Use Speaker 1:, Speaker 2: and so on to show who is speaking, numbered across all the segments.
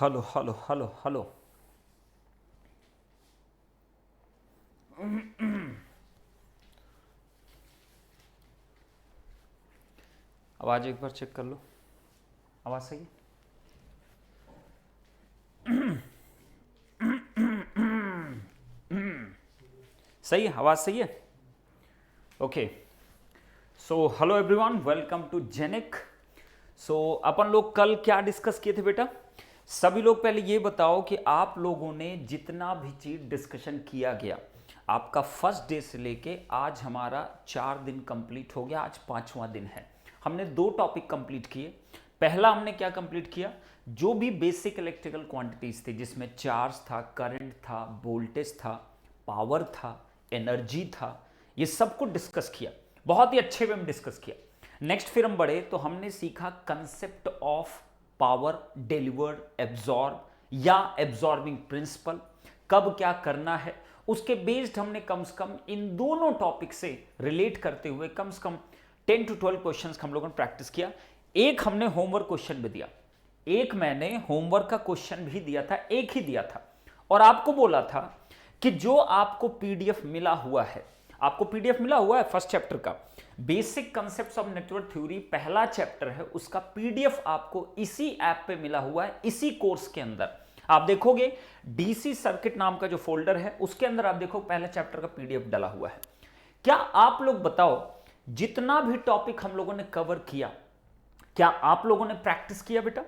Speaker 1: Hello hello hello hello. आवाज़ एक बार check कर लो। आवाज़ सही है? सही है, आवाज़ सही है। Okay, so hello everyone, welcome to Genic. So अपन लोग कल क्या डिस्कस किए थे बेटा? सभी लोग पहले ये बताओ कि आप लोगों ने जितना भी चीज़ डिस्कशन किया गया, आपका फर्स्ट डे से लेके आज हमारा 4 दिन कंप्लीट हो गया, आज 5वां दिन है। हमने 2 टॉपिक कंप्लीट किए। पहला हमने क्या कंप्लीट किया? जो भी बेसिक इलेक्ट्रिकल क्वांटिटीज थी, जिसमें चार्ज था, करंट था, वोल्टेज था, पावर था, एनर्जी था, ये सब कुछ डिस्कस किया। बहुत ही अच्छे वे में डिस्कस किया। नेक्स्ट फिर हम बढ़े तो हमने सीखा concept of power delivered, absorb या एब्जॉर्बिंग प्रिंसिपल, कब क्या करना है। उसके बेस्ड हमने कम से कम इन दोनों टॉपिक से रिलेट करते हुए कम से कम 10 to 12 क्वेश्चंस हम लोगों ने प्रैक्टिस किया। एक हमने होमवर्क क्वेश्चन भी दिया, एक मैंने होमवर्क का क्वेश्चन भी दिया था, एक ही दिया था, और आपको बोला था कि जो आपको पीडीएफ मिला हुआ है, आपको पीडीएफ मिला हुआ है फर्स्ट चैप्टर का, basic concepts of network theory पहला चैप्टर है, उसका पीडीएफ आपको इसी ऐप पे मिला हुआ है, इसी कोर्स के अंदर। आप देखोगे डीसी सर्किट नाम का जो फोल्डर है, उसके अंदर आप देखो पहले चैप्टर का पीडीएफ डाला हुआ है। क्या आप लोग बताओ, जितना भी टॉपिक हम लोगों ने कवर किया, क्या आप लोगों ने प्रैक्टिस किया बेटा?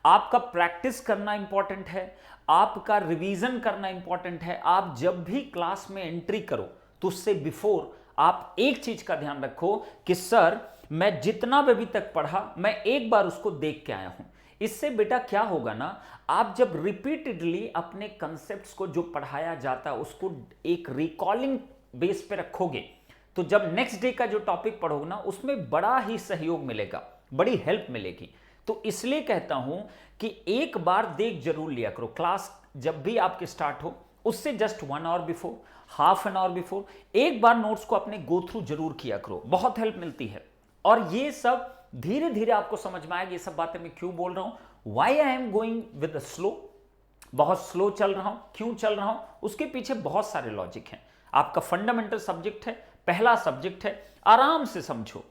Speaker 1: आपका प्रैक्टिस करना इंपॉर्टेंट है, आपका रिवीजन करना इंपॉर्टेंट है। आप जब भी क्लास में एंट्री करो तो उससे बिफोर आप एक चीज का ध्यान रखो कि सर मैं जितना भी अभी तक पढ़ा मैं एक बार उसको देख के आया हूं। इससे बेटा क्या होगा ना, आप जब रिपीटेडली अपने कंसेप्ट्स को जो पढ़ाया जाता है उसको एक रिकॉलिंग बेस पे रखोगे, तो जब नेक्स्ट डे का जो टॉपिक पढ़ोगे ना, उसमें बड़ा ही सहयोग मिलेगा, बड़ी हेल्प मिलेगी। तो इसलिए कहता हूं कि एक बार देख जरूर लिया करो। क्लास जब भी आपके स्टार्ट हो उससे just 1 hour before, half an hour before एक बार नोट्स को अपने गो थ्रू जरूर किया करो, बहुत हेल्प मिलती है। और ये सब धीरे धीरे आपको समझ में आएगी, ये सब बातें मैं क्यों बोल रहा हूं, why I am going with slow, बहुत स्लो चल रहा हूं, क्यों चल रहा हूं, उसके पीछे बहुत सारे लॉजिक हैं। आपका फंडामेंटल सब्जेक्ट है, पहला सब्जेक्ट है, आराम से समझो।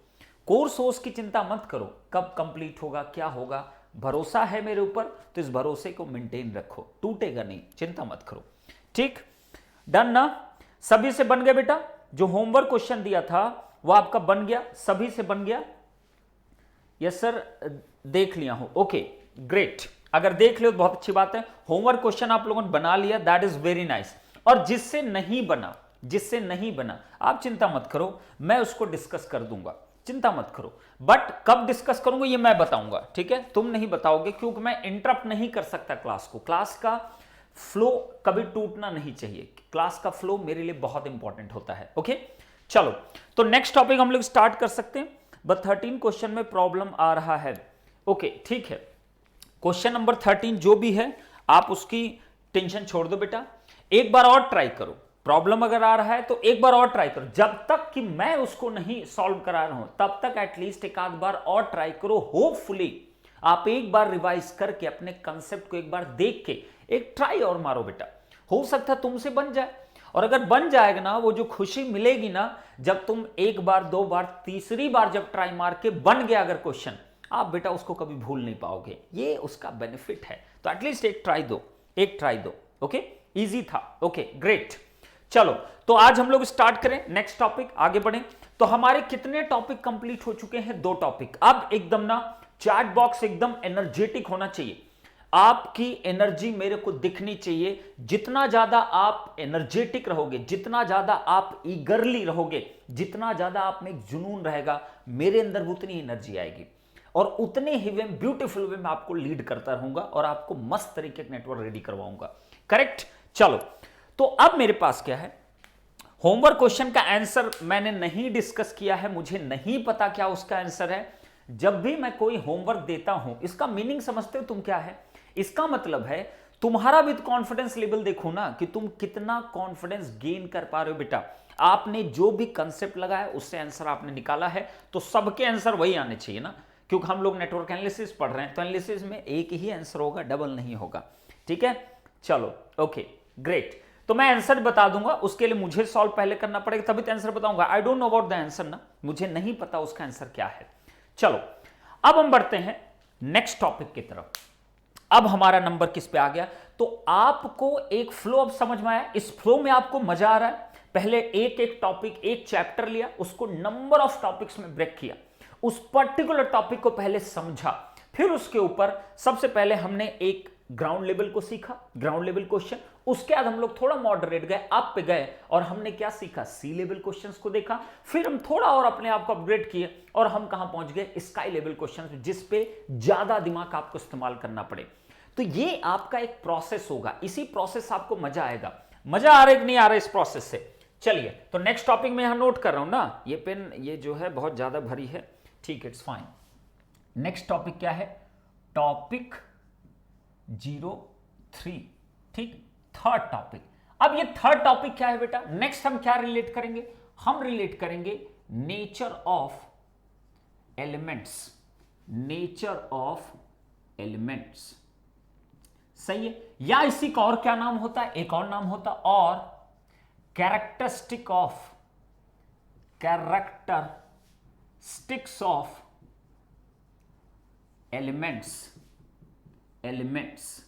Speaker 1: कोर्स वोर्स की चिंता मत करो, कब कंप्लीट होगा, क्या होगा, भरोसा है मेरे ऊपर, तो इस भरोसे को मेंटेन रखो, टूटेगा नहीं, चिंता मत करो। ठीक, डन ना? सभी से बन गया बेटा? जो होमवर्क क्वेश्चन दिया था वो आपका बन गया, सभी से बन गया? यस सर, देख लिया हूं। ओके ग्रेट, अगर देख लियो तो बहुत अच्छी बात है। होमवर्क क्वेश्चन आप लोगों ने बना लिया, दैट इज वेरी नाइस। और जिससे नहीं बना, जिससे नहीं बना, आप चिंता मत करो, मैं उसको डिस्कस कर दूंगा, चिंता मत करो। बट कब डिस्कस करूंगा ये मैं बताऊंगा, ठीक है? तुम नहीं बताओगे, क्योंकि मैं इंटरप्ट नहीं कर सकता क्लास को। क्लास का फ्लो कभी टूटना नहीं चाहिए, क्लास का फ्लो मेरे लिए बहुत इंपॉर्टेंट होता है। ओके चलो, तो नेक्स्ट टॉपिक हम लोग स्टार्ट कर सकते हैं। बट 13 क्वेश्चन में प्रॉब्लम आ रहा है। ओके ठीक है, क्वेश्चन नंबर 13 जो भी है आप उसकी टेंशन छोड़ दो बेटा, एक बार और ट्राई करो। प्रॉब्लम अगर आ रहा है तो एक बार और ट्राई करो, जब तक कि मैं उसको नहीं सॉल्व करा रहा हूं तब तक एटलीस्ट एक आध बार और ट्राई करो। होपफुली आप एक बार रिवाइज करके अपने कंसेप्ट को एक बार देख के एक ट्राई और मारो बेटा, हो सकता है तुमसे बन जाए। और अगर बन जाएगा ना, वो जो खुशी मिलेगी ना, जब तुम एक बार, 2 बार, तीसरी बार जब ट्राई मार के बन गया अगर क्वेश्चन, आप बेटा उसको कभी भूल नहीं पाओगे, ये उसका बेनिफिट है। तो एटलीस्ट एक ट्राई दो, एक ट्राई दो। ओके, इजी था। ओके ग्रेट, चलो तो आज हम लोग स्टार्ट करें नेक्स्ट टॉपिक, आगे बढ़ें। तो हमारे कितने टॉपिक कंप्लीट हो चुके हैं? 2 टॉपिक। अब एकदम ना चैट बॉक्स एकदम एनर्जेटिक होना चाहिए, आपकी एनर्जी मेरे को दिखनी चाहिए। जितना ज्यादा आप एनर्जेटिक रहोगे, जितना ज्यादा आप ईगरली रहोगे, जितना ज्यादा आप में एक जुनून रहेगा, मेरे अंदर उतनी एनर्जी आएगी और उतने ही वे ब्यूटीफुल वे में आपको लीड करता रहूंगा और आपको मस्त तरीके का नेटवर्क रेडी करवाऊंगा। करेक्ट? चलो तो अब मेरे पास क्या है, होमवर्क क्वेश्चन का आंसर मैंने नहीं डिस्कस किया है, मुझे नहीं पता क्या उसका आंसर है। जब भी मैं कोई होमवर्क देता हूं, इसका मीनिंग समझते हो तुम क्या है? इसका मतलब है तुम्हारा विद कॉन्फिडेंस लेवल देखो ना, कि तुम कितना कॉन्फिडेंस गेन कर पा रहे हो बेटा। आपने जो भी कंसेप्ट लगाया उससे आंसर आपने निकाला है, तो सबके आंसर वही आने चाहिए ना, क्योंकि हम लोग नेटवर्क एनालिसिस पढ़ रहे हैं, तो एनालिसिस में एक ही आंसर होगा, डबल नहीं होगा। ठीक है, चलो ओके ग्रेट। तो मैं आंसर बता दूंगा, उसके लिए मुझे सॉल्व पहले करना पड़ेगा, तभी तो आंसर बताऊंगा। I don't know about the answer ना, मुझे नहीं पता उसका आंसर क्या है। चलो अब हम बढ़ते हैं नेक्स्ट टॉपिक की तरफ। अब हमारा नंबर किस पे आ गया, तो आपको एक फ्लो अब समझ में आया, इस फ्लो में आपको मजा आ रहा है। पहले एक एक टॉपिक, एक चैप्टर लिया, उसको नंबर ऑफ टॉपिक्स में ब्रेक किया, उस पर्टिकुलर टॉपिक को पहले समझा, फिर उसके ऊपर सबसे पहले हमने एक ग्राउंड लेवल को सीखा, ग्राउंड लेवल क्वेश्चन, उसके बाद हम लोग थोड़ा मॉडरेट गए, अप पे गए, और हमने क्या सीखा, सी लेवल क्वेश्चंस को देखा, फिर हम थोड़ा और अपने आप को अपग्रेड किए, और हम कहां पहुंच गए, स्काई लेवल क्वेश्चंस, जिस पे ज्यादा दिमाग आपको इस्तेमाल करना पड़े। तो ये आपका एक प्रोसेस होगा, इसी प्रोसेस आपको मजा आएगा। मजा आ रहा है कि नहीं आ रहा है इस प्रोसेस से? चलिए, तो नेक्स्ट टॉपिक में यहां नोट कर रहा हूं ना, ये पेन ये जो है बहुत ज्यादा भरी है, ठीक है, इट्स फाइन। नेक्स्ट टॉपिक क्या है, टॉपिक 03, ठीक, थर्ड टॉपिक। अब ये थर्ड टॉपिक क्या है बेटा, नेक्स्ट हम क्या रिलेट करेंगे, हम रिलेट करेंगे nature of elements, nature of elements, सही है। या इसी का और क्या नाम होता है, एक और नाम होता है, और characteristic of, characteristics of elements, elements,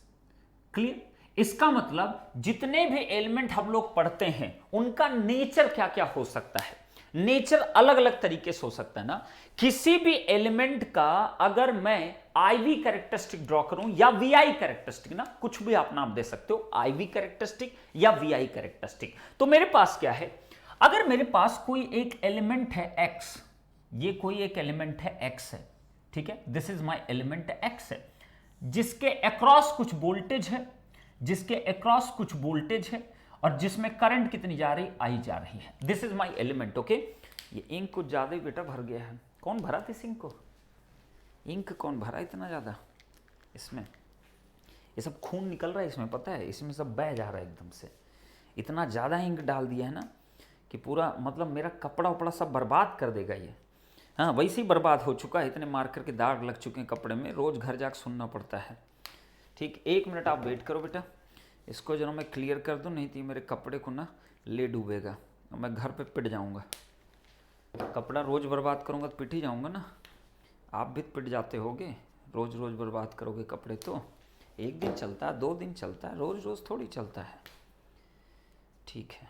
Speaker 1: clear. इसका मतलब जितने भी एलिमेंट हम लोग पढ़ते हैं उनका नेचर क्या क्या हो सकता है, नेचर अलग अलग तरीके से हो सकता है ना। किसी भी एलिमेंट का अगर मैं आईवी कैरेक्टरिस्टिक ड्रॉ करूं या वीआई कैरेक्टरिस्टिक, ना कुछ भी आप नाम दे सकते हो, आईवी कैरेक्टरिस्टिक या वीआई कैरेक्टरिस्टिक, तो मेरे पास क्या है, अगर मेरे पास कोई एक एलिमेंट है एक्स, ये कोई एक एलिमेंट है एक्स है, ठीक है, this is my element x है, जिसके अक्रॉस कुछ वोल्टेज है, जिसके अक्रॉस कुछ वोल्टेज है, और जिसमें करंट कितनी जा रही, आई जा रही है, this is my element. Okay, ये इंक कुछ ज्यादा ही बेटा भर गया है, कौन भरा था इस इंक को, इंक कौन भरा इतना ज्यादा इसमें, ये सब खून निकल रहा है इसमें, पता है, इसमें सब बह जा रहा है एकदम से, इतना ज्यादा इंक डाल दिया है ना कि पूरा मतलब मेरा कपड़ा उपड़ा सब बर्बाद कर देगा ये। हाँ, वैसे ही बर्बाद हो चुका है, इतने मार्कर के दाग लग चुके हैं कपड़े में, रोज घर जाकर सुनना पड़ता है। ठीक, एक मिनट आप वेट करो बेटा, इसको जरा मैं क्लियर कर दूं, नहीं तो मेरे कपड़े को ना ले डूबेगा, मैं घर पे पिट जाऊंगा। कपड़ा रोज बर्बाद करूंगा तो पिट ही जाऊंगा ना, आप भी पिट जाते होगे, रोज रोज बर्बाद करोगे कपड़े तो एक दिन चलता है, 2 दिन चलता है, रोज रोज थोड़ी चलता है। ठीक है,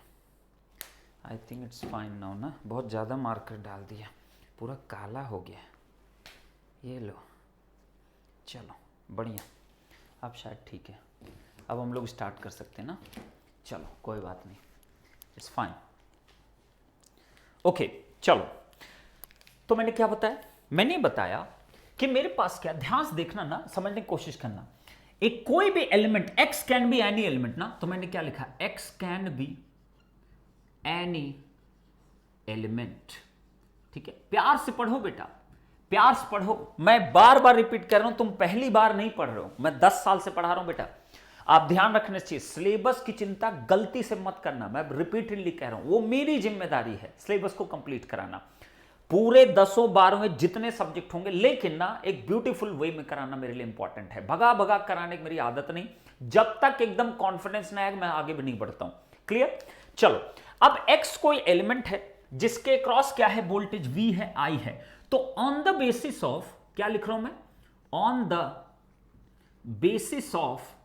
Speaker 1: I think it's fine now ना, बहुत ज़्यादा मार्कर डाल दिया, पूरा काला हो गया, ये लो, चलो बढ़िया, अब शायद ठीक है, अब हम लोग स्टार्ट कर सकते हैं ना, चलो कोई बात नहीं, इट्स फाइन। ओके चलो, तो मैंने क्या बताया, मैंने बताया कि मेरे पास क्या, ध्यान से देखना ना, समझने की कोशिश करना, एक कोई भी element, x can be any element ना, तो मैंने क्या लिखा, x can be any element, ठीक है, प्यार से पढ़ो बेटा, प्यार से पढ़ो, मैं बार बार रिपीट कर रहा हूं, तुम पहली बार नहीं पढ़ रहे हो, मैं 10 साल से पढ़ा रहा हूं बेटा, आप ध्यान रखने चाहिए, सिलेबस की चिंता गलती से मत करना, मैं रिपीटेडली कह रहा हूं, वो मेरी जिम्मेदारी है सिलेबस को कंप्लीट कराना, पूरे 10-12 जितने सब्जेक्ट होंगे, लेकिन ना एक ब्यूटीफुल वे में कराना मेरे लिए इंपॉर्टेंट है, भगा भगा कराने की मेरी आदत नहीं, जब तक एकदम कॉन्फिडेंस ना आए मैं आगे भी नहीं बढ़ता हूं, क्लियर। चलो, अब x कोई एलिमेंट है जिसके क्रॉस क्या है, वोल्टेज V है, I है, तो ऑन द बेसिस ऑफ, क्या लिख रहा हूं मैं, on the basis of,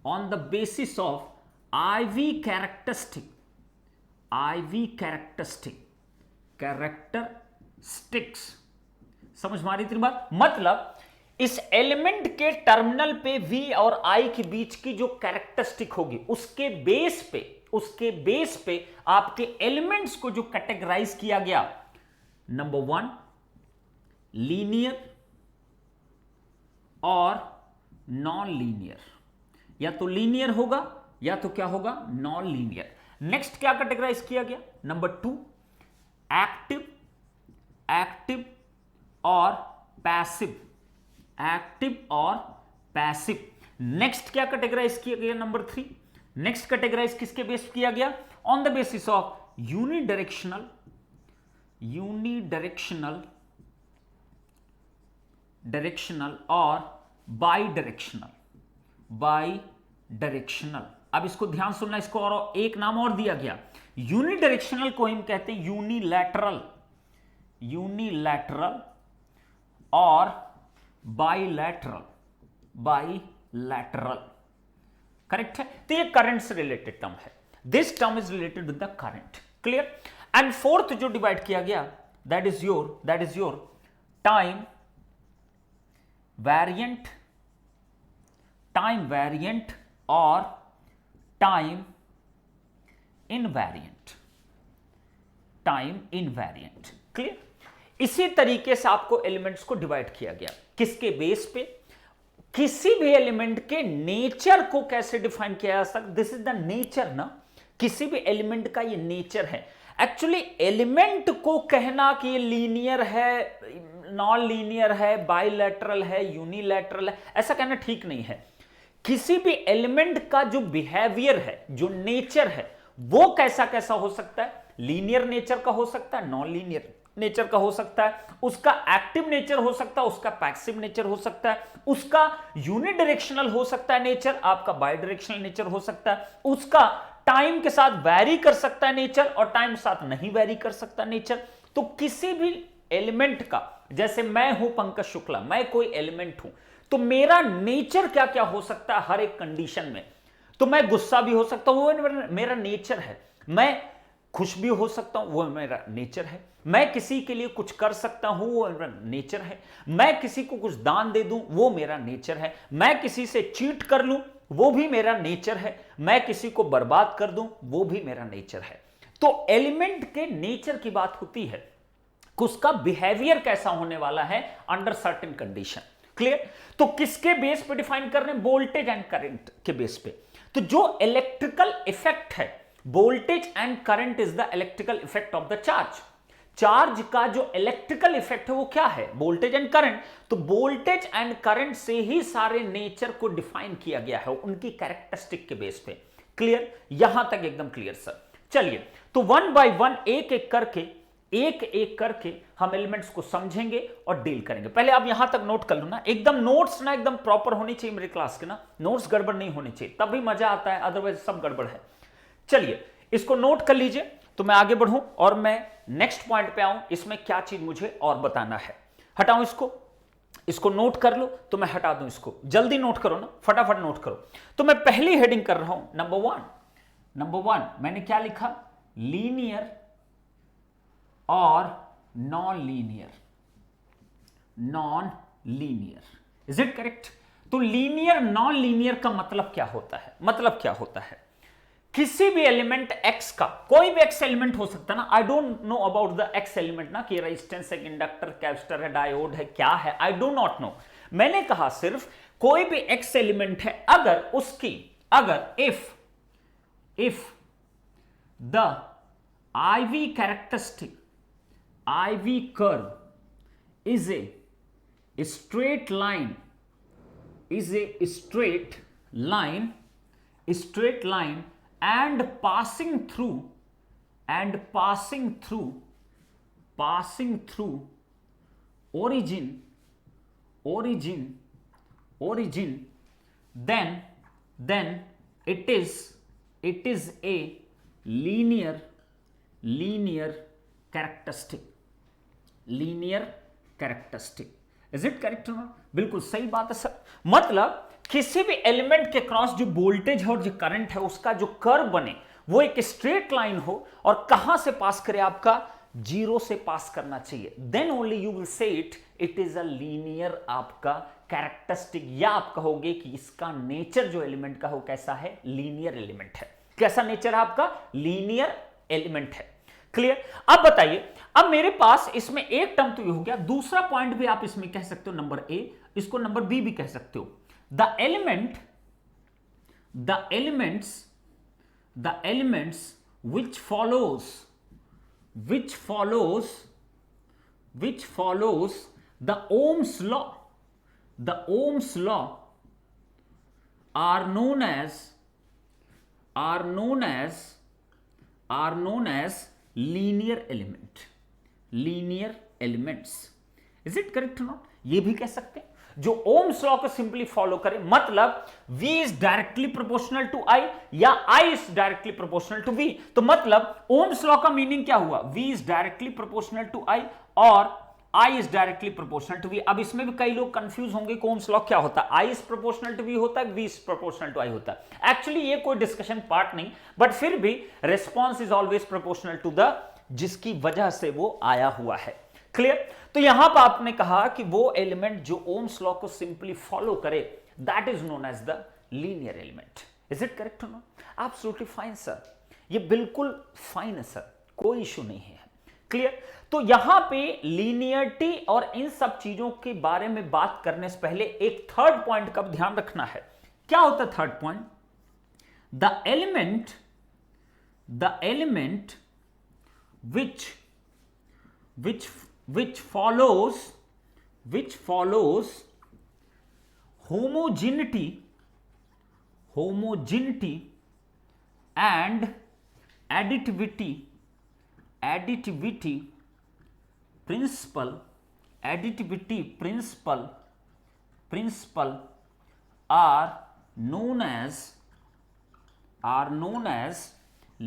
Speaker 1: on the basis of IV characteristic, IV characteristic, characteristics, समझ में आ रही थी बात, मतलब इस एलिमेंट के टर्मिनल पे V और I के बीच की जो कैरेक्टरिस्टिक होगी, उसके बेस पे आपके एलिमेंट्स को जो कैटेगराइज किया गया, नंबर 1 लीनियर और नॉन लीनियर, या तो लीनियर होगा या तो क्या होगा, नॉन लीनियर। नेक्स्ट क्या कैटेगराइज किया गया, नंबर 2 एक्टिव, एक्टिव और पैसिव, एक्टिव और पैसिव। नेक्स्ट क्या कैटेगराइज किया गया, नंबर 3, नेक्स्ट कैटेगराइज किसके बेस किया गया, on the basis of unidirectional, unidirectional directional और बाई डायरेक्शनल, बाई डायरेक्शनल। अब इसको ध्यान सुनना, इसको और एक नाम और दिया गया, यूनिडायरेक्शनल को हम कहते हैं यूनिलैटरल, यूनिलैटरल और बाईलैटरल, बाईलैटरल, करेक्ट है। तो ये करंट से रिलेटेड टर्म है, this term is related with the current, clear. And fourth जो डिवाइड किया गया that is your time variant, time variant और time invariant, time invariant, clear. इसी तरीके से आपको एलिमेंट्स को डिवाइड किया गया, किसके बेस पे, किसी भी एलिमेंट के नेचर को कैसे डिफाइन किया जा सकता, दिस इज द नेचर ना, किसी भी एलिमेंट का ये नेचर है। एक्चुअली एलिमेंट को कहना कि ये लीनियर है, नॉन लीनियर है, बाइलैटरल है, यूनिलैटरल है, ऐसा कहना ठीक नहीं है। किसी भी एलिमेंट का जो बिहेवियर है, जो नेचर है, वो कैसा कैसा हो सकता है, लीनियर नेचर का हो सकता है, नॉन लीनियर नेचर का हो सकता है, उसका एक्टिव नेचर हो सकता है, उसका पैसिव नेचर हो सकता है, उसका यूनिडायरेक्शनल हो सकता है नेचर, आपका बाई डायरेक्शनल नेचर हो सकता है, उसका टाइम के साथ वैरी कर सकता है नेचर और टाइम के साथ नहीं वैरी कर सकता नेचर। तो किसी भी एलिमेंट का, जैसे मैं हूं पंकज शुक्ला, मैं कोई एलिमेंट हूं, तो मेरा नेचर क्या क्या हो सकता है हर एक कंडीशन में। तो मैं गुस्सा भी हो सकता हूं, वो मेरा नेचर है, मैं खुश भी हो सकता हूं, वो मेरा नेचर है, मैं किसी के लिए कुछ कर सकता हूं, वो मेरा नेचर है, मैं किसी को कुछ दान दे दूं, वो मेरा नेचर है, मैं किसी से चीट कर लूं, वो भी मेरा नेचर है, मैं किसी को बर्बाद कर दूं, वो भी मेरा नेचर है। तो एलिमेंट के नेचर की बात होती है, उसका बिहेवियर कैसा होने वाला है अंडर सर्टेन कंडीशन, क्लियर। तो किसके बेस पे डिफाइन कर रहे हैं, वोल्टेज एंड करंट के बेस पे। तो जो इलेक्ट्रिकल इफेक्ट है, voltage and current is the electrical effect of the charge, charge का जो इलेक्ट्रिकल इफेक्ट है वो क्या है, वोल्टेज एंड करंट। तो वोल्टेज एंड करंट से ही सारे नेचर को डिफाइन किया गया है, उनकी कैरेक्टरिस्टिक के बेस पे, क्लियर, यहां तक एकदम क्लियर सर। चलिए, तो वन बाय वन, एक एक करके हम एलिमेंट्स को समझेंगे और डील करेंगे। पहले आप यहां तक नोट कर लो ना, एकदम नोट्स ना एकदम प्रॉपर होनी चाहिए मेरे क्लास के ना, नोट्स गड़बड़ नहीं होने चाहिए, तभी मजा आता है, अदरवाइज सब गड़बड़ है। चलिए, इसको नोट कर लीजिए, तो मैं आगे बढ़ूं और मैं नेक्स्ट पॉइंट पे आऊं, इसमें क्या चीज मुझे और बताना है। हटाऊं इसको नोट कर लो, तो मैं हटा दूं इसको, जल्दी नोट करो ना, फटाफट नोट करो। तो मैं पहली हेडिंग कर रहा हूं, नंबर वन मैंने क्या लिखा, लीनियर और non linear, is it correct. तो लीनियर नॉन लीनियर का मतलब क्या होता है, किसी भी एलिमेंट x का, कोई भी x एलिमेंट हो सकता है ना, I don't know about the x element ना, कि रेजिस्टेंस है, इंडक्टर, कैपेसिटर है, डायोड है, क्या है, आई डो नॉट नो। मैंने कहा सिर्फ कोई भी x एलिमेंट है, अगर if the IV characteristic, IV curve is a straight line and passing through origin, then it is a linear characteristic, is it correct or not? बिल्कुल सही बात है सर। मतलब किसी भी एलिमेंट के क्रॉस जो वोल्टेज है और जो करंट है, उसका जो कर्व बने वो एक स्ट्रेट लाइन हो, और कहां से पास करे, आपका जीरो से पास करना चाहिए, then only you will say it is a linear आपका कैरेक्टरिस्टिक, या आप कहोगे कि इसका नेचर जो एलिमेंट का हो कैसा है, लीनियर एलिमेंट है। कैसा नेचर है आपका, लीनियर एलिमेंट है, क्लियर। अब बताइए, अब मेरे पास इसमें एक टर्म तो ये हो गया, दूसरा पॉइंट भी आप इसमें कह सकते हो नंबर ए, इसको नंबर बी भी कह सकते हो। The elements which follows the Ohm's law are known as linear elements. Is it correct or not? ये भी कह सकते हैं। जो ओम्स लॉ को सिंपली फॉलो करे, मतलब V is directly proportional to I या I is directly proportional to V, तो मतलब ओम्स लॉ का मीनिंग क्या हुआ? V is directly proportional to I और I is directly proportional to V। अब इसमें भी कई लोग कंफ्यूज होंगे कि ओम्स लॉ क्या होता है, I is proportional to V होता है, V is proportional to I होता है। एक्चुअली ये कोई डिस्कशन पार्ट नहीं, बट फिर भी response is always proportional to the जिसकी वजह से वो आया हुआ है। क्लियर? तो यहां पर आपने कहा कि वो एलिमेंट जो ओम्स लॉ को सिंपली फॉलो करे, that is known as the linear element. Is it correct और नॉट? एब्सोल्युटली फाइन सर, ये बिल्कुल फाइन है सर, कोई इशू नहीं है। क्लियर? तो यहां पे लीनियरिटी और इन सब चीजों के बारे में बात करने से पहले एक थर्ड पॉइंट का ध्यान रखना है। क्या होता है third point? The element which follows homogeneity and additivity principle are known as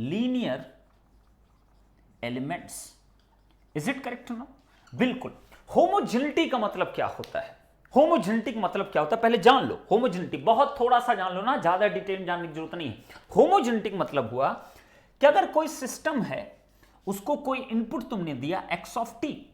Speaker 1: linear elements। Is it correct ना? बिल्कुल। होमोजेनिटी का मतलब क्या होता है? होमोजेनिटी का मतलब क्या होता है पहले जान लो। होमोजेनिटी बहुत थोड़ा सा जान लो ना, ज्यादा डिटेल जानने की जरूरत नहीं है। होमोजेनिटी का मतलब हुआ कि अगर कोई सिस्टम है, उसको कोई इनपुट तुमने दिया x ऑफ टी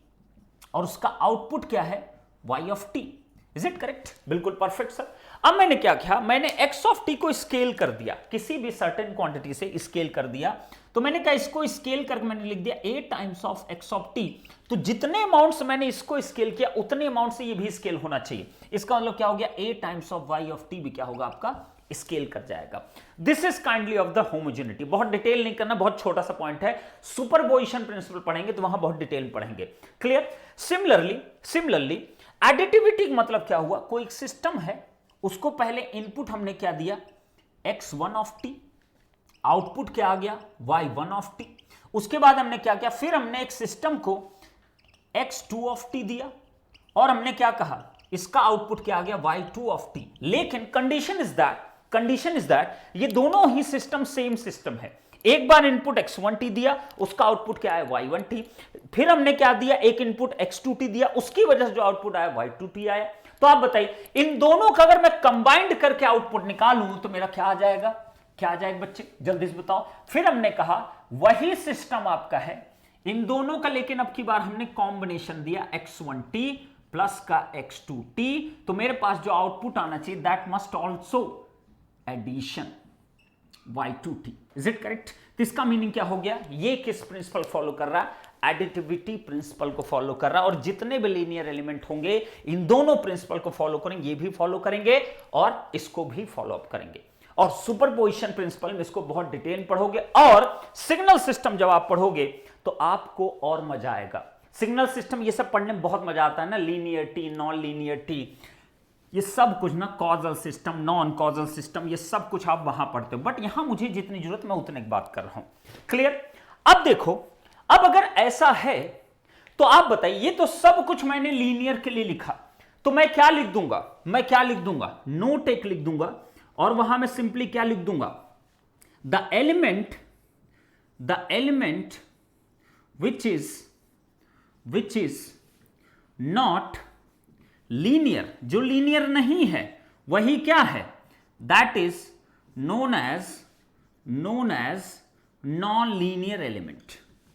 Speaker 1: और उसका आउटपुट क्या है y of T. Is it correct? बिल्कुल परफेक्ट सर। अब मैंने क्या किया, मैंने x ऑफ टी को स्केल कर दिया, किसी भी सर्टेन क्वांटिटी से स्केल कर दिया। तो मैंने कहा इसको स्केल करके मैंने लिख दिया a times of x of T. तो जितने अमाउंट से मैंने इसको स्केल किया उतने अमाउंट से ये भी स्केल होना चाहिए। इसका मतलब क्या हो गया, a times of y of T भी क्या होगा आपका, स्केल कर जाएगा। This is kindly of the homogeneity. बहुत डिटेल नहीं करना, बहुत छोटा सा पॉइंट है। सुपरपोजिशन प्रिंसिपल पढ़ेंगे तो वहां बहुत डिटेल पढ़ेंगे। क्लियर? सिमिलरली एडिटिविटी का मतलब क्या हुआ, कोई सिस्टम है, उसको पहले इनपुट हमने क्या दिया x1 ऑफ टी, आउटपुट क्या आ गया y1 ऑफ टी। उसके बाद हमने क्या किया, फिर हमने एक सिस्टम को x2 ऑफ टी दिया और हमने क्या कहा, इसका आउटपुट क्या आ गया y2 ऑफ टी। लेकिन कंडीशन इज दैट ये दोनों ही सिस्टम सेम सिस्टम है। एक बार इनपुट x1t दिया, उसका आउटपुट क्या है y1t। फिर हमने क्या दिया, एक इनपुट x2t दिया, उसकी वजह से जो आउटपुट आया y2t आया। तो आप बताइए इन दोनों का अगर मैं कंबाइंड करके आउटपुट निकालूं तो मेरा क्या आ जाएगा? क्या आ जाएगा बच्चे, जल्दी से बताओ। फिर हमने कहा वही सिस्टम आपका है इन दोनों का, लेकिन अब की बार हमने कॉम्बिनेशन दिया x1t प्लस का x2t। तो मेरे पास जो आउटपुट आना चाहिए that must also addition y2t। Is it correct? तो इसका मीनिंग क्या हो गया, ये किस प्रिंसिपल फॉलो कर रहा है, एडिटिविटी प्रिंसिपल को फॉलो कर रहा है। और जितने भी लीनियर एलिमेंट होंगे इन दोनों प्रिंसिपल को फॉलो करेंगे, ये भी फॉलो करेंगे और इसको भी फॉलो अप करेंगे। और सुपरपोजिशन प्रिंसिपल में इसको बहुत डिटेल पढ़ोगे और सिग्नल सिस्टम जब आप पढ़ोगे तो आपको और मजा आएगा। सिग्नल सिस्टम ये सब पढ़ने में बहुत मजा आता है ना, लीनियरिटी, नॉन लीनियरिटी, ये सब कुछ ना, causal system, non causal system, ये सब कुछ आप वहां पढ़ते हो। बट यहां मुझे जितनी जरूरत मैं उतने की बात कर रहा हूं। क्लियर? अब देखो, अब अगर ऐसा है तो आप बताइए, ये तो सब कुछ मैंने लीनियर के लिए लिखा, तो मैं क्या लिख दूंगा, नोट एक लिख दूंगा और वहां मैं सिंपली क्या लिख दूंगा, the element which is not linear, जो लीनियर नहीं है वही क्या है, that is known as non linear element,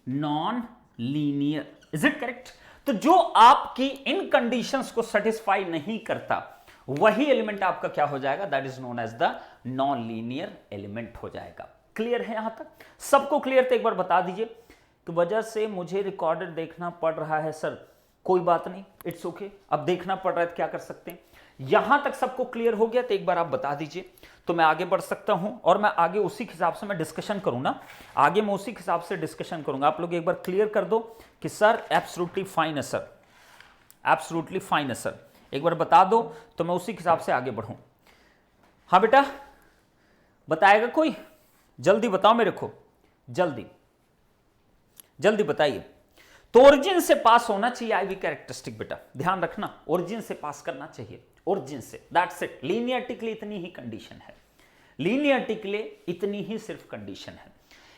Speaker 1: non linear. Is it correct? तो जो आपकी इन कंडीशंस को सेटिस्फाई नहीं करता वही एलिमेंट आपका क्या हो जाएगा, that is known as the non linear element हो जाएगा। क्लियर है यहां तक? सबको क्लियर? तो एक बार बता दीजिए कि वजह से मुझे रिकॉर्डेड देखना पड़ रहा है सर, कोई बात नहीं, इट्स ओके। अब देखना पड़ रहा है तो क्या कर सकते हैं। यहां तक सबको क्लियर हो गया तो एक बार आप बता दीजिए तो मैं आगे बढ़ सकता हूं और मैं आगे उसी के हिसाब से मैं डिस्कशन करूं ना, आगे मैं उसी के हिसाब से डिस्कशन करूंगा। आप लोग एक बार क्लियर कर दो कि सर एब्सोल्युटली फाइन है सर, एब्सोल्युटली फाइन है सर, एक बार बता दो तो मैं उसी के हिसाब से आगे बढ़ूं। हाँ बेटा, बताएगा कोई? जल्दी बताओ मेरे को, जल्दी जल्दी बताइए। तो ओरिजिन से पास होना चाहिए आईवी कैरेक्टरिस्टिक बेटा, ध्यान रखना, ओरिजिन से पास करना चाहिए, ओरिजिन से, दैट्स इट। लीनियरिटी के लिए इतनी ही कंडीशन है, लीनियरिटी के लिए इतनी ही सिर्फ कंडीशन है।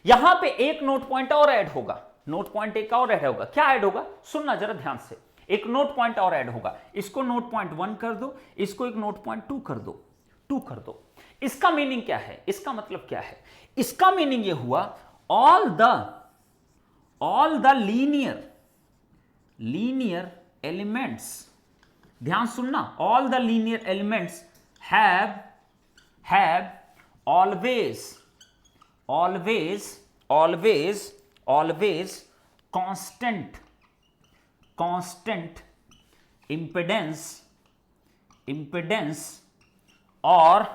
Speaker 1: यहां पे एक नोट पॉइंट और ऐड होगा, नोट पॉइंट एक और ऐड होगा। क्या ऐड होगा, सुनना जरा ध्यान से, एक नोट पॉइंट और ऐड होगा। इसको नोट पॉइंट 1 कर दो, इसको एक नोट पॉइंट 2 कर दो, 2 कर दो। इसका मीनिंग क्या है, इसका मतलब क्या है, इसका मीनिंग ये हुआ ऑल द लीनियर एलिमेंट्स, ध्यान सुनना, all the linear elements have always constant impedance और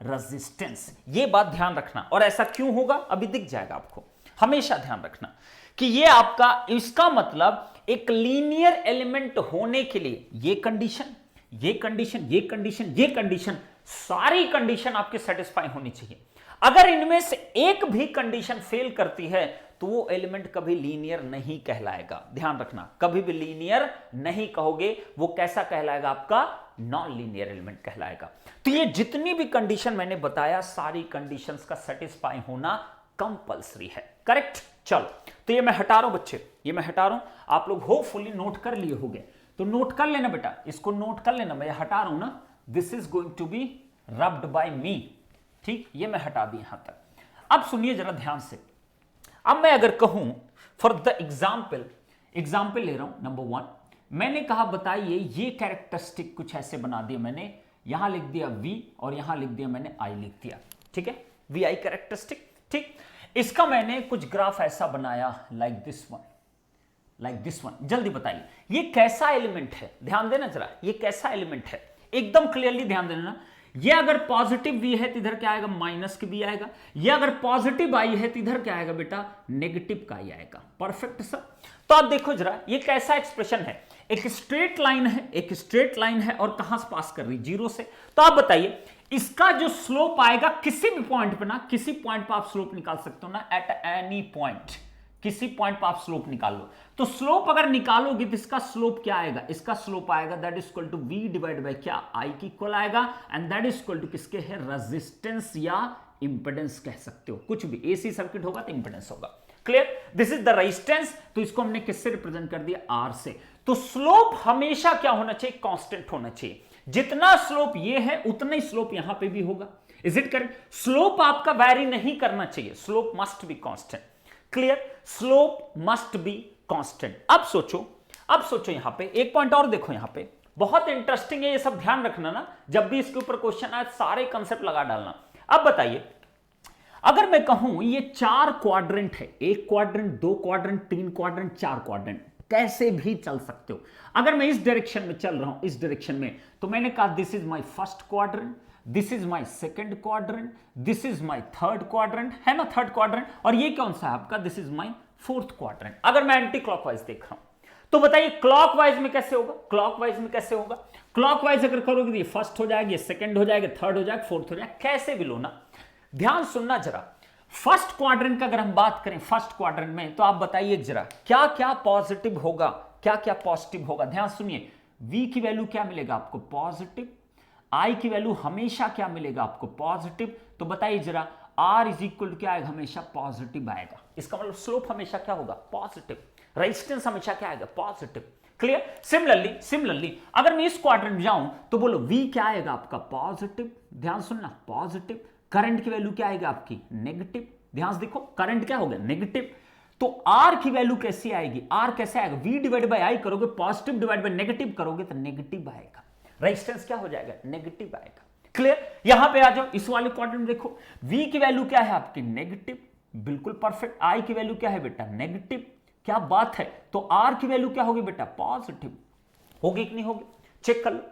Speaker 1: रेजिस्टेंस। ये बात ध्यान रखना। और ऐसा क्यों होगा अभी दिख जाएगा आपको, हमेशा ध्यान रखना कि ये आपका, इसका मतलब एक लीनियर एलिमेंट होने के लिए ये कंडीशन, ये कंडीशन, ये कंडीशन, ये कंडीशन, सारी कंडीशन आपके सेटिस्फाई होनी चाहिए। अगर इनमें से एक भी कंडीशन फेल करती है तो वो एलिमेंट कभी लीनियर नहीं कहलाएगा। ध्यान रखना, कभी भी लीनियर नहीं कहोगे, वो कैसा कहलाएगा, आपका नॉन लीनियर एलिमेंट कहलाएगा। तो ये जितनी भी कंडीशन मैंने बताया, सारी कंडीशंस का सेटिस्फाई होना कंपल्सरी है, करेक्ट। चलो, तो ये मैं हटा रहा हूं बच्चे, ये मैं हटा रहा हूं, आप लोग होपफुली नोट कर लिए होंगे, तो नोट कर लेना बेटा, इसको नोट कर लेना, मैं हटा रहा हूं ना, this is going to be rubbed by me, ठीक, ये मैं हटा दी यहां तक। अब सुनिए जरा ध्यान से, अब मैं अगर कहूं फॉर द एग्जाम्पल ले रहा हूं, नंबर 1 मैंने कहा बताइए ये कैरेक्टरिस्टिक कुछ ऐसे बना दिया मैंने, यहां लिख दिया V और यहां लिख दिया मैंने I लिख दिया, ठीक है, VI कैरेक्टरिस्टिक, ठीक। इसका मैंने कुछ ग्राफ ऐसा बनाया लाइक दिस वन, जल्दी बताइए ये कैसा एलिमेंट है, ध्यान देना जरा, ये कैसा एलिमेंट है, एकदम क्लियरली ध्यान देना। ये अगर पॉजिटिव V है तो इधर क्या आएगा, माइनस के V आएगा। ये अगर पॉजिटिव I है तो इधर क्या आएगा बेटा, नेगेटिव का I आएगा। Perfect sir. तो आप देखो जरा ये कैसा एक्सप्रेशन है, एक स्ट्रेट लाइन है और कहां से पास कर रही, 0 से। तो आप बताइए इसका जो स्लोप आएगा किसी भी पॉइंट पे ना, किसी पॉइंट पे आप स्लोप निकाल सकते हो ना, एट एनी पॉइंट, किसी पॉइंट पे आप स्लोप निकाल लो। तो स्लोप अगर निकालोगे तो इसका स्लोप क्या आएगा, इसका स्लोप आएगा that is equal to V divide by क्या, I की इक्वल आएगा, and that is equal to किसके है, रेजिस्टेंस या इंपेडेंस कह सकते हो, कुछ भी, AC सर्किट होगा तो इंपेडेंस होगा। Clear, this is the resistance. तो इसको हमने किससे रिप्रेजेंट कर दिया, R से। तो स्लोप हमेशा क्या होना चाहिए, कांस्टेंट होना चाहिए। जितना स्लोप ये है उतना ही स्लोप यहां पे भी होगा। Is it correct? स्लोप आपका वैरी नहीं करना चाहिए, slope must be constant. Clear, slope must be constant. अब सोचो यहां पे एक पॉइंट और देखो, यहां पे बहुत इंटरेस्टिंग है, ये सब ध्यान रखना ना, जब भी इसके ऊपर क्वेश्चन आए सारे कंसेप्ट लगा डालना। अब बताइए अगर मैं कहूं ये 4 क्वाड्रेंट है, 1 क्वाड्रेंट, 2 क्वाड्रेंट, 3 क्वाड्रेंट, 4 क्वाड्रेंट, कैसे भी चल सकते हो। अगर मैं इस डायरेक्शन में चल रहा हूं, इस डायरेक्शन में, तो मैंने कहा this is my first quadrant, this is my second quadrant, this is my third quadrant, है ना, थर्ड क्वाड्रेंट, और ये कौन सा है आपका, this is my fourth quadrant. अगर मैं एंटी क्लॉकवाइज देख रहा हूं तो बताइए क्लॉकवाइज में कैसे होगा, क्लॉकवाइज में कैसे होगा। क्लॉकवाइज अगर करोगे तो ये फर्स्ट हो जाएगा, ये सेकंड हो जाएगा, थर्ड हो जाएगा, फोर्थ हो जाएगा, कैसे भी लो ना। ध्यान सुनना जरा, फर्स्ट क्वाड्रेंट का अगर हम बात करें फर्स्ट क्वाड्रेंट में, तो आप बताइए जरा क्या क्या पॉजिटिव होगा, क्या क्या पॉजिटिव होगा। ध्यान सुनिए, V की वैल्यू क्या मिलेगा आपको, पॉजिटिव। I की वैल्यू हमेशा क्या मिलेगा आपको, पॉजिटिव। तो बताइए जरा R इज इक्वल टू क्या आएगा, हमेशा पॉजिटिव आएगा। इसका मतलब स्लोप हमेशा क्या होगा, पॉजिटिव। रेजिस्टेंस हमेशा क्या आएगा, पॉजिटिव। क्लियर। सिमिलरली अगर मैं इस क्वाड्रेंट में जाऊं तो बोलो V क्या आएगा आपका, पॉजिटिव। ध्यान सुनना, पॉजिटिव। करंट की वैल्यू क्या आएगी आपकी, नेगेटिव। ध्यान से देखो, करंट क्या हो गया, नेगेटिव। तो R की वैल्यू कैसी आएगी, R कैसे आएगा, V डिवाइड बाय I करोगे, पॉजिटिव डिवाइड बाय नेगेटिव करोगे तो नेगेटिव आएगा। रेजिस्टेंस क्या हो जाएगा, नेगेटिव आएगा। क्लियर। यहां पे आ जाओ, इस वाले क्वाड्रेंट में देखो, V की वैल्यू क्या है आपकी, नेगेटिव, बिल्कुल परफेक्ट। I की वैल्यू क्या है बेटा, नेगेटिव, क्या बात है। तो R की वैल्यू क्या होगी बेटा, पॉजिटिव। होगी कि नहीं होगी, चेक कर लो।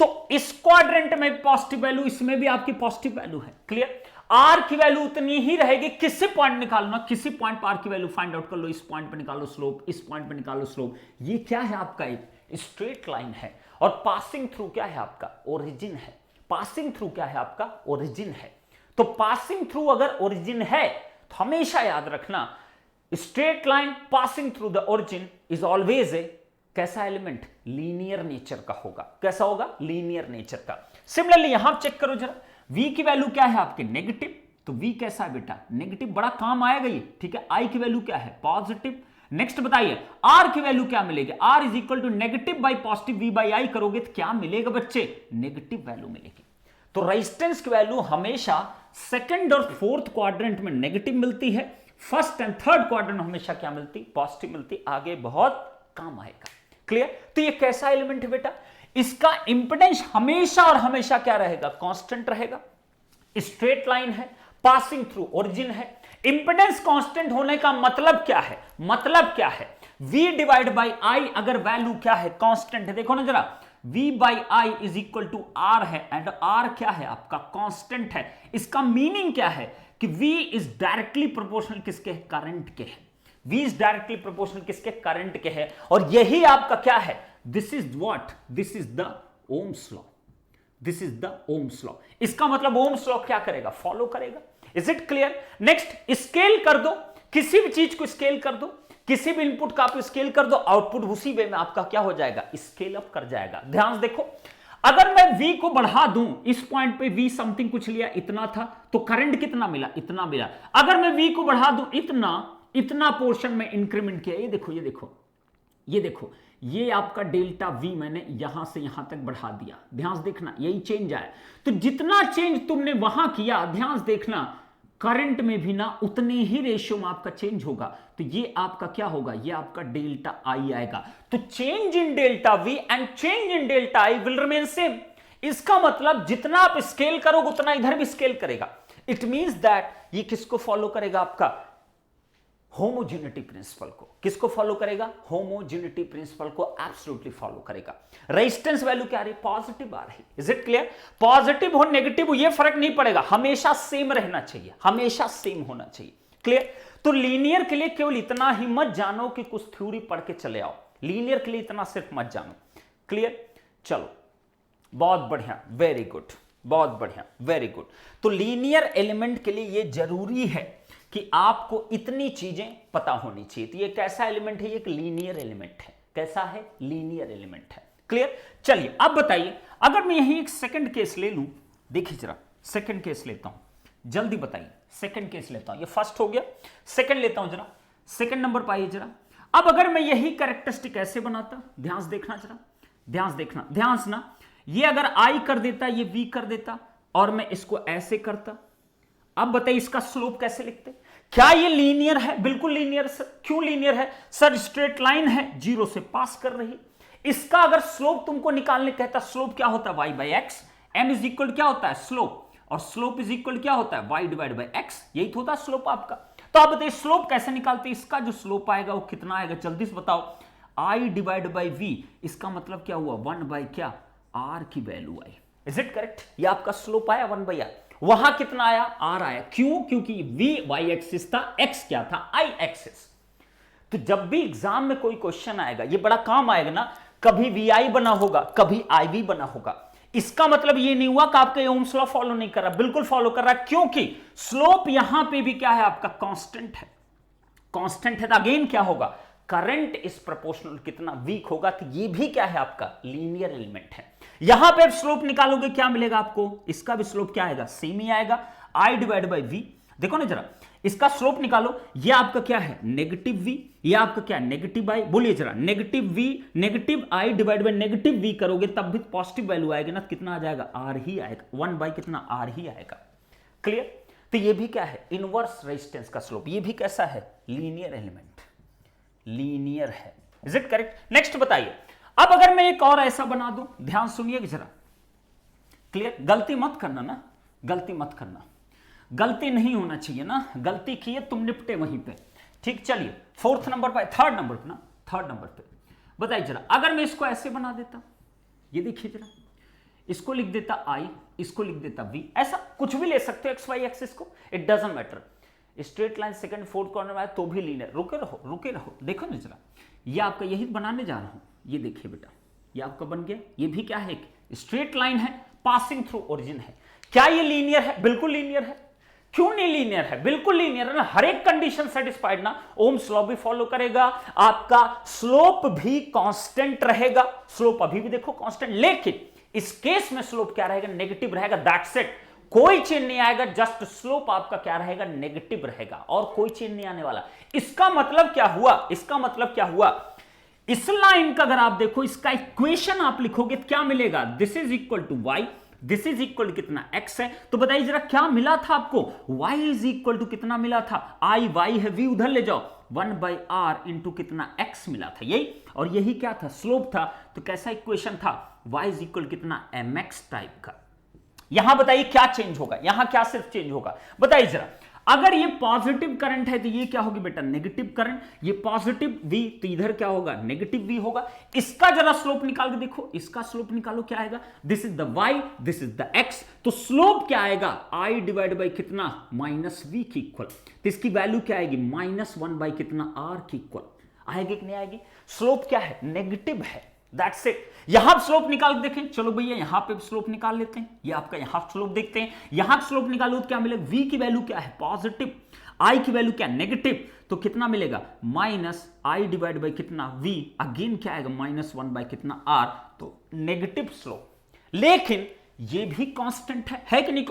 Speaker 1: तो इस क्वाड्रेंट में पॉजिटिव वैल्यू, इसमें भी आपकी पॉजिटिव वैल्यू है। क्लियर। R की वैल्यू उतनी ही रहेगी, किसी पॉइंट निकालो ना, किसी पॉइंट पर R की वैल्यू फाइंड आउट कर लो, इस पॉइंट पे निकालो स्लोप, इस पॉइंट पे निकालो स्लोप। ये क्या है आपका, एक स्ट्रेट लाइन है, और पासिंग थ्रू क्या है आपका, ओरिजिन है। पासिंग थ्रू क्या है आपका, ओरिजिन है। तो पासिंग थ्रू अगर ओरिजिन है तो हमेशा याद रखना, straight line passing through the origin is always a कैसा एलिमेंट, लीनियर नेचर का होगा। कैसा होगा, लीनियर नेचर का। सिमिलरली यहां चेक करो जरा, v की वैल्यू क्या है आपके, नेगेटिव, तो v कैसा है बेटा, नेगेटिव, बड़ा काम आएगा ये, ठीक है। i की वैल्यू क्या है, पॉजिटिव। नेक्स्ट बताइए r की वैल्यू क्या मिलेगी, r is equal to negative by positive v by I करोगे तो क्या मिलेगा बच्चे, नेगेटिव वैल्यू मिलेगी। तो रेजिस्टेंस की वैल्यू हमेशा सेकंड और फोर्थ क्वाड्रेंट में नेगेटिव मिलती है, फर्स्ट एंड थर्ड क्वाड्रेंट हमेशा क्या मिलती, पॉजिटिव मिलती, आगे बहुत काम आएगा। क्लियर। तो ये कैसा एलिमेंट है बेटा, इसका इंपेडेंस हमेशा और हमेशा क्या रहेगा, कांस्टेंट रहेगा। स्ट्रेट लाइन है, पासिंग थ्रू ओरिजिन है। इंपेडेंस कांस्टेंट होने का मतलब क्या है, मतलब क्या है, v डिवाइड बाई आई अगर वैल्यू क्या है, कांस्टेंट है, देखो ना जरा, v by I is equal to r है, एंड r क्या है आपका, कांस्टेंट है। इसका मीनिंग क्या है कि v इज डायरेक्टली प्रोपोर्शनल किसके, करंट के है। v इज डायरेक्टली प्रोपोर्शनल किसके, करंट के है। और यही आपका क्या है, this is what, this is the Ohm's law, this is the Ohm's law. इसका मतलब ओम्स लॉ क्या करेगा, फॉलो करेगा। Is it clear. Next, scale कर दो, किसी भी चीज को स्केल कर दो, किसी भी इनपुट का आप स्केल कर दो, आउटपुट उसी वे में आपका क्या हो जाएगा, स्केल अप कर जाएगा। ध्यान से देखो, अगर मैं v को बढ़ा दूं, इस पॉइंट पे v समथिंग कुछ लिया, इतना था, तो करंट कितना मिला, इतना मिला। अगर मैं v को बढ़ा दूं इतना पोर्शन में इंक्रीमेंट किया, ये देखो, ये देखो, ये देखो, ये आपका डेल्टा v मैंने यहां से यहां तक बढ़ा दिया। ध्यान से देखना, यही चेंज आया। तो जितना चेंज तुमने वहां किया, ध्यान से देखना, करंट में भी ना उतने ही रेशियो में आपका चेंज होगा। तो ये आपका क्या होगा, ये आपका डेल्टा आई आएगा। तो change in delta v and change in delta I will remain same. इसका मतलब जितना आप स्केल करोगे उतना इधर भी स्केल करेगा। इट मींस दैट ये किसको फॉलो करेगा, आपका होमोजेनिटी प्रिंसिपल को। किसको फॉलो करेगा, होमोजेनिटी प्रिंसिपल को एब्सोल्युटली फॉलो करेगा। रेजिस्टेंस वैल्यू क्या आ रही, पॉजिटिव आ रही। Is it clear. पॉजिटिव हो नेगेटिव हो ये फर्क नहीं पड़ेगा, हमेशा सेम रहना चाहिए, हमेशा सेम होना चाहिए। क्लियर। तो लीनियर के लिए केवल इतना ही मत जानो कि कुछ थ्योरी पढ़ के चले आओ, लीनियर के लिए इतना सिर्फ मत जानो। क्लियर। चलो, बहुत बढ़िया, वेरी गुड, बहुत बढ़िया, वेरी गुड। तो लीनियर एलिमेंट के लिए ये जरूरी है कि आपको इतनी चीजें पता होनी चाहिए। तो ये कैसा एलिमेंट है, ये एक लीनियर एलिमेंट है। कैसा है, लीनियर एलिमेंट है। क्लियर। चलिए अब बताइए, अगर मैं यही एक सेकंड केस ले लूं, देखिए जरा, सेकंड केस लेता हूं, जल्दी बताइए, सेकंड केस लेता हूं, ये फर्स्ट हो गया, सेकंड लेता हूं जरा, सेकंड नंबर पाइए जरा। अब अगर मैं यही कैरेक्टरिस्टिक ऐसे बनाता, ध्यान से देखना जरा, ध्यान से देखना, ध्यान से ना, ये अगर आई कर देता, ये वी कर देता, और मैं इसको ऐसे करता, अब बताइए इसका स्लोप कैसे लिखते। क्या ये लीनियर है, बिल्कुल लीनियर। सर क्यों लीनियर है, सर स्ट्रेट लाइन है, जीरो से पास कर रही। इसका अगर स्लोप तुमको निकालने कहता, स्लोप क्या होता है, y by x, m is equal क्या होता है, स्लोप, और स्लोप इज इक्वल क्या होता है, y डिवाइड बाई एक्स, यही तो होता है स्लोप आपका। तो आप बताइए स्लोप कैसे निकालते, इसका जो स्लोप आएगा वो कितना आएगा, जल्दी से बताओ, i डिवाइड बाई v, इसका मतलब क्या हुआ, 1 बाई क्या, r की value I. Is it correct. ये आपका स्लोप आया 1 बाई r, वहां कितना आया, r आया। क्यों, क्योंकि v y एक्सिस था, x क्या था, i एक्सिस। तो जब भी एग्जाम में कोई क्वेश्चन आएगा, ये बड़ा काम आएगा ना, कभी vi बना होगा, कभी iv बना होगा। इसका मतलब ये नहीं हुआ कि आपका ओम्स लॉ फॉलो नहीं कर रहा, बिल्कुल फॉलो कर रहा है, क्योंकि स्लोप यहां पे भी क्या है आपका, कांस्टेंट है। कांस्टेंट है तो अगेन क्या होगा, करंट इज प्रोपोर्शनल कितना वीक होगा, तो ये भी क्या है आपका लीनियर एलिमेंट है। यहां पे आप स्लोप निकालोगे क्या मिलेगा आपको, इसका भी स्लोप क्या आएगा, सेम ही आएगा, आई डिवाइड बाई वी। देखो ना जरा, इसका स्लोप निकालो, ये आपका क्या है, नेगेटिव वी, ये आपका क्या है, नेगेटिव आई। बोलिए जरा, negative V, negative I divide by negative V करोगे तब भी पॉजिटिव वैल्यू आएगी ना, कितना आ जाएगा, आर ही आएगा, 1 बाई कितना, आर ही आएगा। क्लियर। तो ये भी क्या है, इनवर्स रेजिस्टेंस का स्लोप, ये भी कैसा है, लीनियर एलिमेंट, लीनियर है। Is it correct. नेक्स्ट बताइए, अब अगर मैं एक और ऐसा बना दूं, ध्यान सुनिए जरा, क्लियर, गलती मत करना ना, गलती मत करना, गलती नहीं होना चाहिए ना, गलती किए तुम निपटे वहीं पे। ठीक, चलिए फोर्थ नंबर पे, थर्ड नंबर पे ना, थर्ड नंबर पे बताइए जरा, अगर मैं इसको ऐसे बना देता, ये देखिए जरा, इसको लिख देता i, इसको लिख देता v, ऐसा कुछ भी ले सकते हो एक्स वाई एक्सिस को, it doesn't matter. Straight line second fourth corner में आए तो भी लीनियर। रुके रहो, रुके रहो, देखो ना जरा, ये आपका यही बनाने जा रहा हूं, ये देखिए बेटा, ये आपका बन गया, ये भी क्या है, स्ट्रेट लाइन है, पासिंग थ्रू ओरिजिन है। क्या ये लीनियर है, बिल्कुल लीनियर है। क्यों नहीं लीनियर है? बिल्कुल लीनियर है ना, हर एक कंडीशन सेटिस्फाइड ना, ओम्स लॉ भी फॉलो करेगा, आपका स्लोप भी कांस्टेंट रहेगा, स्लोप अभी भी देखो कांस्टेंट, लेकिन इस केस में स्लोप क्या रहेगा? नेगेटिव रहेगा, दैट्स इट, कोई चेंज नहीं आएगा, जस्ट स्लोप आपका क्या रहेगा? नेगेटिव रहेगा, और कोई चेंज नहीं आने वाला। इसका मतलब क्या हुआ? इसका मतलब क्या हुआ? इस लाइन का अगर आप देखो, इसका इक्वेशन आप लिखोगे तो क्या मिलेगा? This is equal to Y, this is equal to कितना? एक्स है। तो बताइए जरा क्या मिला था आपको? y इज इक्वल टू कितना मिला था? आई, वाई है, v उधर ले जाओ, 1/r इंटू कितना? x मिला था, यही, और यही क्या था? स्लोप था। तो कैसा इक्वेशन था? y इज इक्वल कितना? mx टाइप का। यहां बताइए क्या चेंज होगा? यहां क्या सिर्फ चेंज होगा? बताइए जरा। अगर ये पॉजिटिव करंट है तो ये क्या होगी बेटा? Negative current. ये पॉजिटिव v, तो इधर क्या होगा? नेगेटिव v होगा। इसका जरा स्लोप निकाल के देखो, इसका स्लोप निकालो, क्या आएगा? This is the y, this is the x, तो स्लोप क्या आएगा? i डिवाइड बाई कितना? माइनस v की इक्वल। तो इसकी वैल्यू क्या आएगी? -1 बाई कितना? r की इक्वल। आएगी कि नहीं आएगी? स्लोप क्या है? नेगेटिव है, दैट्स इट। यहां स्लोप निकाल देखें, चलो भैया यहां पे स्लोप निकाल लेते हैं, ये आपका यहां स्लोप देखते हैं, यहां स्लोप निकालो तो क्या मिलेगा? v की वैल्यू क्या है? पॉजिटिव, i की वैल्यू क्या? नेगेटिव, तो कितना मिलेगा? -i डिवाइड बाई कितना? v, अगेन क्या आएगा? -1 बाई कितना? r, तो नेगेटिव स्लोप। लेकिन ये भी कांस्टेंट है कि नहीं?